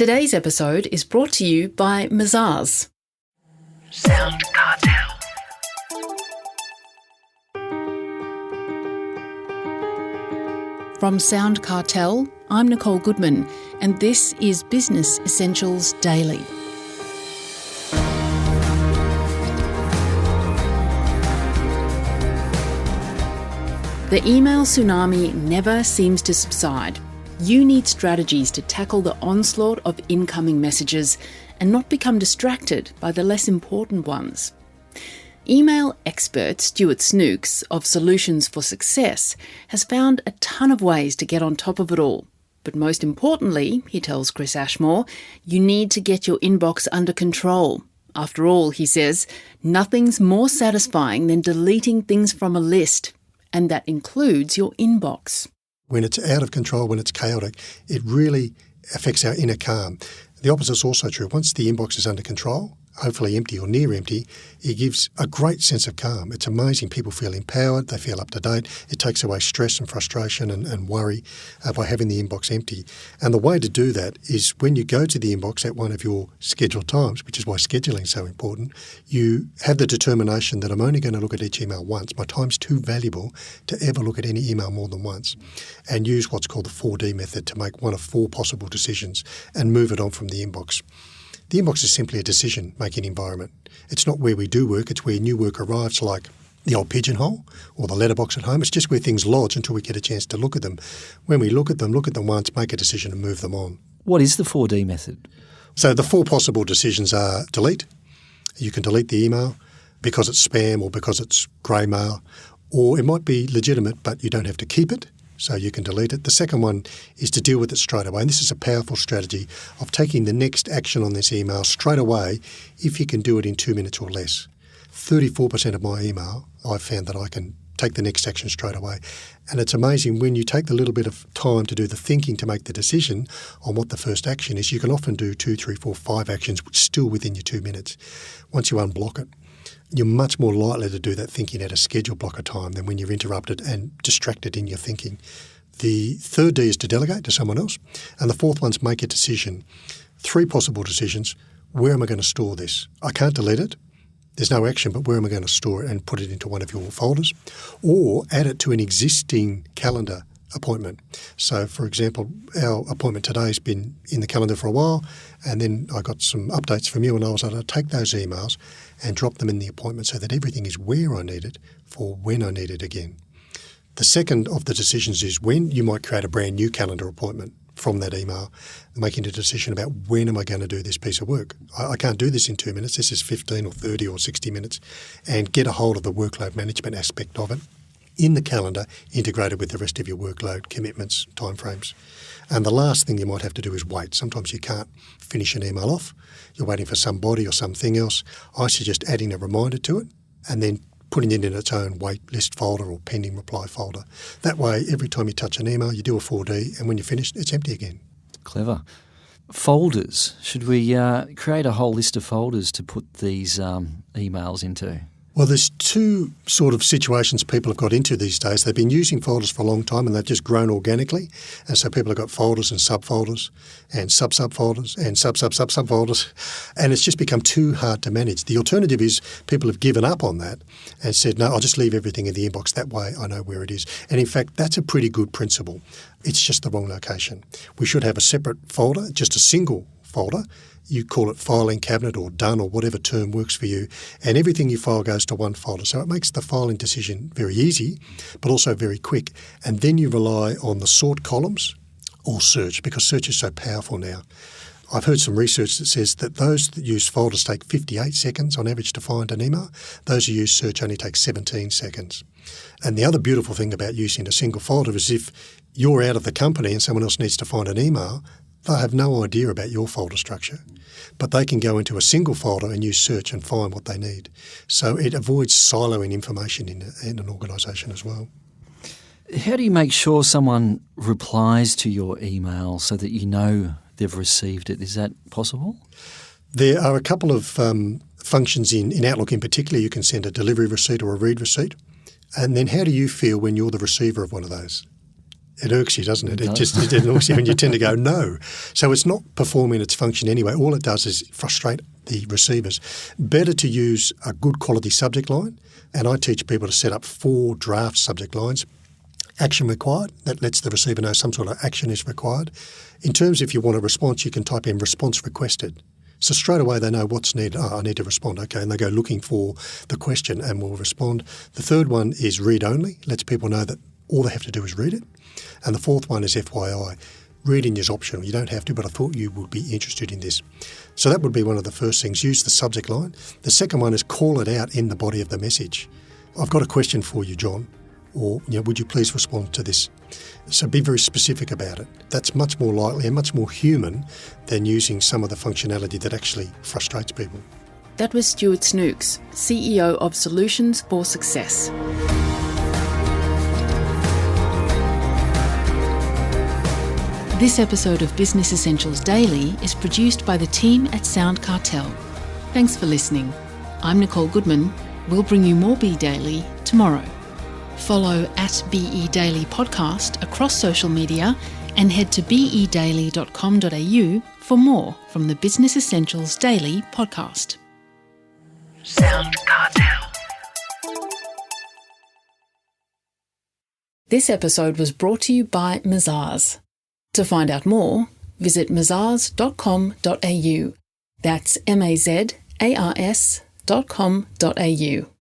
Today's episode is brought to you by Mazars. SoundCartel. From SoundCartel, I'm Nicole Goodman, and this is Business Essentials Daily. The email tsunami never seems to subside. You need strategies to tackle the onslaught of incoming messages and not become distracted by the less important ones. Email expert Stuart Snooks of Solutions for Success has found a ton of ways to get on top of it all. But most importantly, he tells Chris Ashmore, you need to get your inbox under control. After all, he says, nothing's more satisfying than deleting things from a list, and that includes your inbox. When it's out of control, when it's chaotic, it really affects our inner calm. The opposite is also true. Once the inbox is under control, hopefully empty or near empty, it gives a great sense of calm. It's amazing. People feel empowered, they feel up to date. It takes away stress and frustration and worry by having the inbox empty. And the way to do that is when you go to the inbox at one of your scheduled times, which is why scheduling is so important, you have the determination that I'm only going to look at each email once. My time's too valuable to ever look at any email more than once. And use what's called the 4D method to make one of 4 possible decisions and move it on from the inbox. The inbox is simply a decision-making environment. It's not where we do work, it's where new work arrives, like the old pigeonhole or the letterbox at home. It's just where things lodge until we get a chance to look at them. When we look at them once, make a decision and move them on. What is the 4D method? So the 4 possible decisions are delete. You can delete the email because it's spam or because it's grey mail, or it might be legitimate but you don't have to keep it. So you can delete it. The second one is to deal with it straight away. And this is a powerful strategy of taking the next action on this email straight away if you can do it in 2 minutes or less. 34% of my email, I've found that I can take the next action straight away. And it's amazing when you take the little bit of time to do the thinking to make the decision on what the first action is, you can often do 2, 3, 4, 5 actions still within your 2 minutes. Once you unblock it, you're much more likely to do that thinking at a scheduled block of time than when you're interrupted and distracted in your thinking. The third D is to delegate to someone else. And the fourth one's make a decision. 3 possible decisions. Where am I going to store this? I can't delete it. There's no action, but where am I going to store it and put it into one of your folders? Or add it to an existing calendar appointment. So, for example, our appointment today has been in the calendar for a while, and then I got some updates from you and I was able to take those emails and drop them in the appointment so that everything is where I need it for when I need it again. The second of the decisions is when you might create a brand new calendar appointment from that email, making a decision about when am I going to do this piece of work. I can't do this in 2 minutes. This is 15 or 30 or 60 minutes, and get a hold of the workload management aspect of it in the calendar, integrated with the rest of your workload, commitments, timeframes. And the last thing you might have to do is wait. Sometimes you can't finish an email off. You're waiting for somebody or something else. I suggest adding a reminder to it and then putting it in its own wait list folder or pending reply folder. That way, every time you touch an email, you do a 4D, and when you're finished, it's empty again. Clever. Folders. Should we create a whole list of folders to put these emails into? Well, there's 2 sort of situations people have got into these days. They've been using folders for a long time and they've just grown organically. And so people have got folders and subfolders and sub-subfolders and sub-sub-sub-subfolders. And it's just become too hard to manage. The alternative is people have given up on that and said, no, I'll just leave everything in the inbox. That way I know where it is. And in fact, that's a pretty good principle. It's just the wrong location. We should have a separate folder, just a single folder. You call it filing cabinet or done or whatever term works for you, and everything you file goes to one folder. So it makes the filing decision very easy, but also very quick. And then you rely on the sort columns or search, because search is so powerful now. I've heard some research that says that those that use folders take 58 seconds on average to find an email. Those who use search only take 17 seconds. And the other beautiful thing about using a single folder is if you're out of the company and someone else needs to find an email, they'll have no idea about your folder structure, but they can go into a single folder and use search and find what they need. So it avoids siloing information in an organisation as well. How do you make sure someone replies to your email so that you know they've received it? Is that possible? There are a couple of functions in Outlook in particular. You can send a delivery receipt or a read receipt. And then how do you feel when you're the receiver of one of those? It irks you, doesn't it? It does. It irks you, and you tend to go no. So it's not performing its function anyway. All it does is frustrate the receivers. Better to use a good quality subject line, and I teach people to set up 4 draft subject lines. Action required, that lets the receiver know some sort of action is required. In terms, if you want a response, you can type in response requested. So straight away they know what's needed. Oh, I need to respond. Okay, and they go looking for the question and will respond. The third one is read only, lets people know that all they have to do is read it. And the fourth one is FYI. Reading is optional. You don't have to, but I thought you would be interested in this. So that would be one of the first things. Use the subject line. The second one is call it out in the body of the message. I've got a question for you, John, or would you please respond to this? So be very specific about it. That's much more likely and much more human than using some of the functionality that actually frustrates people. That was Stuart Snooks, CEO of Solutions for Success. This episode of Business Essentials Daily is produced by the team at SoundCartel. Thanks for listening. I'm Nicole Goodman. We'll bring you more Be Daily tomorrow. Follow at BE Daily Podcast across social media and head to bedaily.com.au for more from the Business Essentials Daily podcast. SoundCartel. This episode was brought to you by Mazars. To find out more, visit mazars.com.au. That's mazars.com.au.